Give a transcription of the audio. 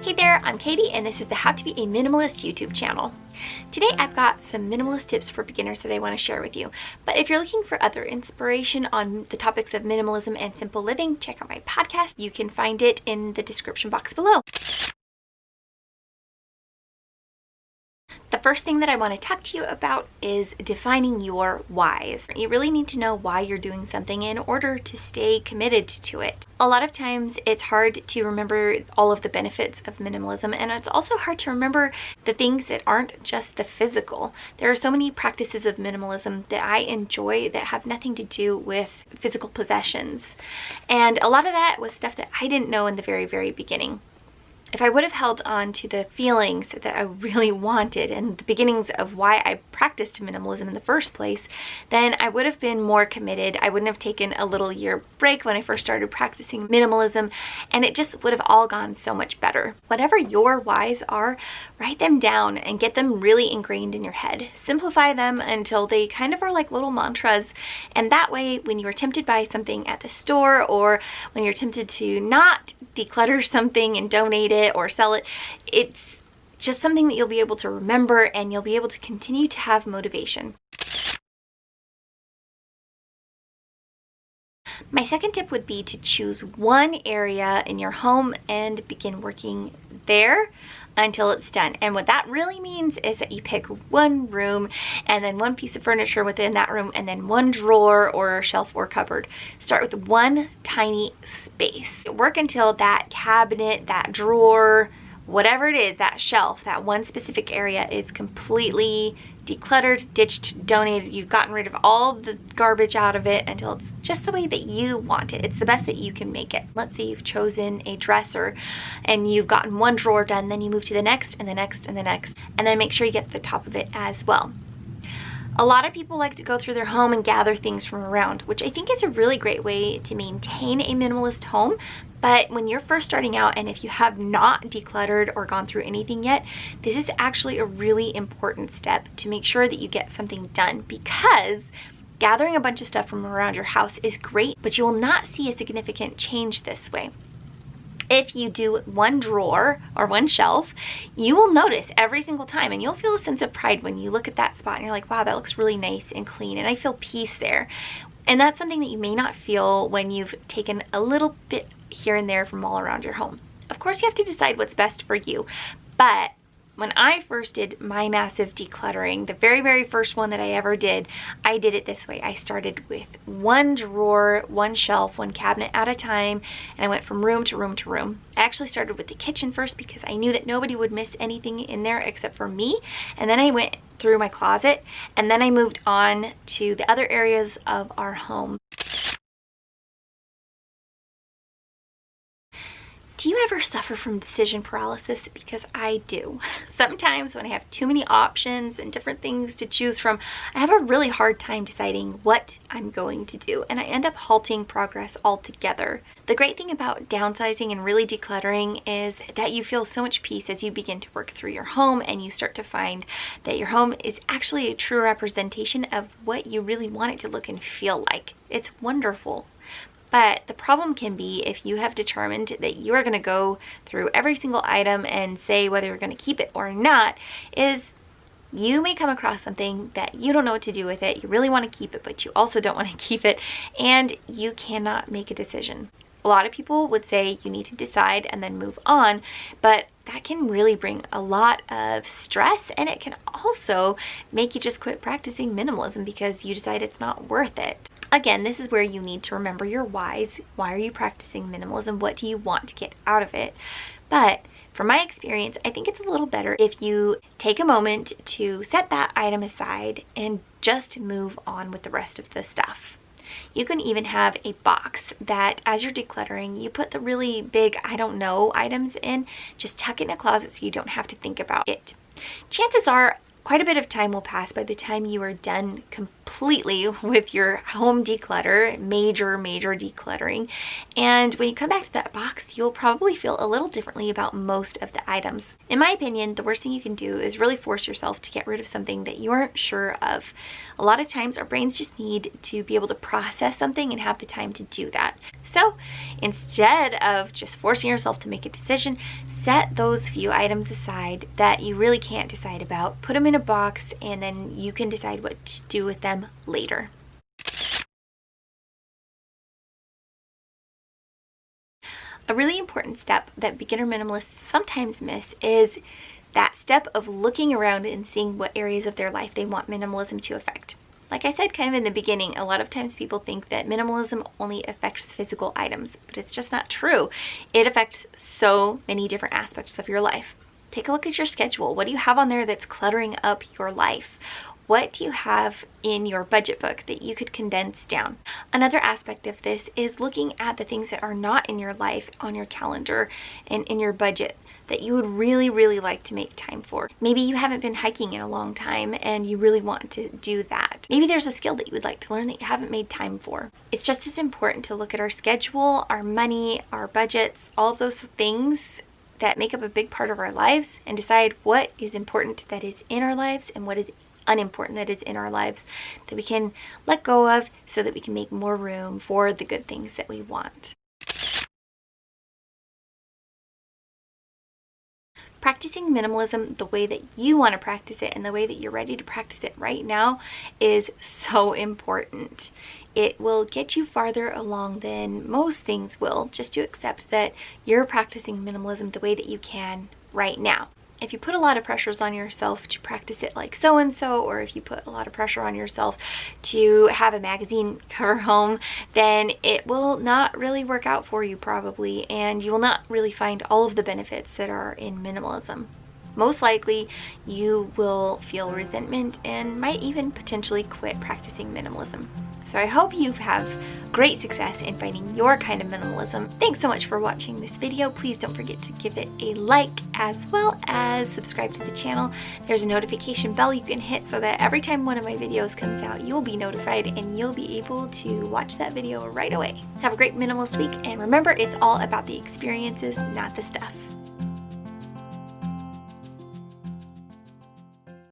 Hey there, I'm Katie and this is the How to Be a Minimalist YouTube channel. Today I've got some minimalist tips for beginners that I want to share with you. But if you're looking for other inspiration on the topics of minimalism and simple living, check out my podcast. You can find it in the description box below. The first thing that I want to talk to you about is defining your whys. You really need to know why you're doing something in order to stay committed to it. A lot of times it's hard to remember all of the benefits of minimalism, and it's also hard to remember the things that aren't just the physical. There are so many practices of minimalism that I enjoy that have nothing to do with physical possessions. And a lot of that was stuff that I didn't know in the very beginning. If I would have held on to the feelings that I really wanted and the beginnings of why I practiced minimalism in the first place, then I would have been more committed. I wouldn't have taken a little year break when I first started practicing minimalism, and it just would have all gone so much better. Whatever your whys are, write them down and get them really ingrained in your head. Simplify them until they kind of are like little mantras, and that way when you are tempted by something at the store, or when you're tempted to not declutter something and donate it or sell it, it's just something that you'll be able to remember and you'll be able to continue to have motivation. My second tip would be to choose one area in your home and begin working there until it's done. And what that really means is that you pick one room and then one piece of furniture within that room and then one drawer or shelf or cupboard. Start with one tiny space. Work until that cabinet, that drawer, whatever it is, that shelf, that one specific area is completely decluttered, ditched, donated. You've gotten rid of all the garbage out of it until it's just the way that you want it. It's the best that you can make it. Let's say you've chosen a dresser and you've gotten one drawer done, then you move to the next and the next and the next, and then make sure you get to the top of it as well. A lot of people like to go through their home and gather things from around, which I think is a really great way to maintain a minimalist home. But when you're first starting out, and if you have not decluttered or gone through anything yet, this is actually a really important step to make sure that you get something done, because gathering a bunch of stuff from around your house is great, but you will not see a significant change this way. If you do one drawer or one shelf, you will notice every single time, and you'll feel a sense of pride when you look at that spot and you're like, wow, that looks really nice and clean, and I feel peace there. And that's something that you may not feel when you've taken a little bit here and there from all around your home. Of course, you have to decide what's best for you, but when I first did my massive decluttering, the very first one that I ever did, I did it this way. I started with one drawer, one shelf, one cabinet at a time, and I went from room to room to room. I actually started with the kitchen first because I knew that nobody would miss anything in there except for me, and then I went through my closet, and then I moved on to the other areas of our home. Do you ever suffer from decision paralysis? Because I do. Sometimes when I have too many options and different things to choose from, I have a really hard time deciding what I'm going to do, and I end up halting progress altogether. The great thing about downsizing and really decluttering is that you feel so much peace as you begin to work through your home, and you start to find that your home is actually a true representation of what you really want it to look and feel like. It's wonderful. But the problem can be if you have determined that you are going to go through every single item and say whether you're going to keep it or not, is you may come across something that you don't know what to do with it. You really want to keep it, but you also don't want to keep it, and you cannot make a decision. A lot of people would say you need to decide and then move on, but that can really bring a lot of stress, and it can also make you just quit practicing minimalism because you decide it's not worth it. Again, this is where you need to remember your whys. Why are you practicing minimalism? What do you want to get out of it? But from my experience, I think it's a little better if you take a moment to set that item aside and just move on with the rest of the stuff. You can even have a box that as you're decluttering, you put the really big, I don't know, items in. Just tuck it in a closet so you don't have to think about it. Chances are quite a bit of time will pass by the time you are done completely with your home declutter, major decluttering. And when you come back to that box, you'll probably feel a little differently about most of the items. In my opinion, the worst thing you can do is really force yourself to get rid of something that you aren't sure of. A lot of times our brains just need to be able to process something and have the time to do that. So instead of just forcing yourself to make a decision, set those few items aside that you really can't decide about, put them in a box, and then you can decide what to do with them later. A really important step that beginner minimalists sometimes miss is that step of looking around and seeing what areas of their life they want minimalism to affect. Like I said kind of in the beginning, a lot of times people think that minimalism only affects physical items, but it's just not true. It affects so many different aspects of your life. Take a look at your schedule. What do you have on there that's cluttering up your life? What do you have in your budget book that you could condense down? Another aspect of this is looking at the things that are not in your life on your calendar and in your budget that you would really, really like to make time for. Maybe you haven't been hiking in a long time and you really want to do that. Maybe there's a skill that you would like to learn that you haven't made time for. It's just as important to look at our schedule, our money, our budgets, all of those things that make up a big part of our lives, and decide what is important that is in our lives and what is unimportant that is in our lives that we can let go of so that we can make more room for the good things that we want. Practicing minimalism the way that you want to practice it and the way that you're ready to practice it right now is so important. It will get you farther along than most things will, just to accept that you're practicing minimalism the way that you can right now. If you put a lot of pressures on yourself to practice it like so-and-so, or if you put a lot of pressure on yourself to have a magazine cover home, then it will not really work out for you probably, and you will not really find all of the benefits that are in minimalism. Most likely, you will feel resentment and might even potentially quit practicing minimalism. So I hope you have great success in finding your kind of minimalism. Thanks so much for watching this video. Please don't forget to give it a like as well as subscribe to the channel. There's a notification bell you can hit so that every time one of my videos comes out, you'll be notified and you'll be able to watch that video right away. Have a great minimalist week, and remember, it's all about the experiences, not the stuff.